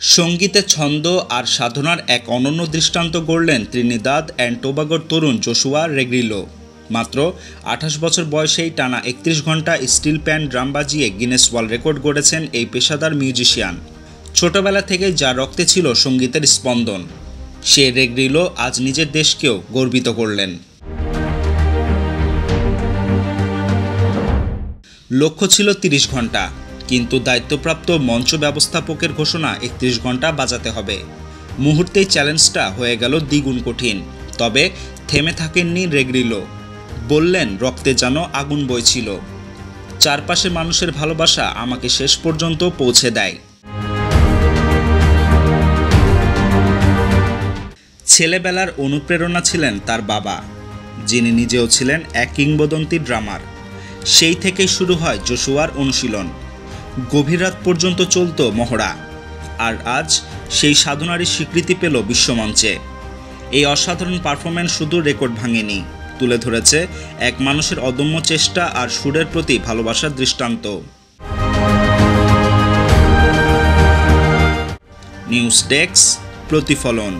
সঙ্গীতে ছন্দ আর সাধনার এক অনন্য দৃষ্টান্ত গড়লেন ত্রিনিদাদ অ্যান্ড টোবাগোর তরুণ জোশুয়া রেগ্রিলো। মাত্র ২৮ বছর বয়সেই টানা ৩১ ঘন্টা স্টিল প্যান ড্রাম বাজিয়ে গিনেস ওয়ার্ল্ড রেকর্ড গড়েছেন এই পেশাদার মিউজিশিয়ান। ছোটবেলা থেকেই যার রক্তে ছিল সঙ্গীতের স্পন্দন, সে রেগ্রিলো আজ নিজের দেশকেও গর্বিত করলেন। লক্ষ্য ছিল ৩০ ঘন্টা, কিন্তু দায়িত্বপ্রাপ্ত মঞ্চ ব্যবস্থাপকের ঘোষণা ৩১ ঘন্টা বাজাতে হবে। মুহূর্তেই চ্যালেঞ্জটা হয়ে গেল দ্বিগুণ কঠিন। তবে থেমে থাকেননি রেগ্রিলো, বললেন রক্তে যেন আগুন বইছিল। চারপাশে মানুষের ভালোবাসা আমাকে শেষ পর্যন্ত পৌঁছে দেয়। ছেলেবেলার অনুপ্রেরণা ছিলেন তার বাবা, যিনি নিজেও ছিলেন এক কিংবদন্তি ড্রামার। সেই থেকেই শুরু হয় জোশুয়ার অনুশীলন। গভীর রাত পর্যন্ত চলত মহড়া, আর আজ সেই সাধনারই স্বীকৃতি পেল বিশ্বমঞ্চে। এই অসাধারণ পারফরম্যান্স শুধু রেকর্ড ভাঙেনি, তুলে ধরেছে এক মানুষের অদম্য চেষ্টা আর সুরের প্রতি ভালোবাসার দৃষ্টান্ত। নিউজ ডেস্ক, প্রতিফলন।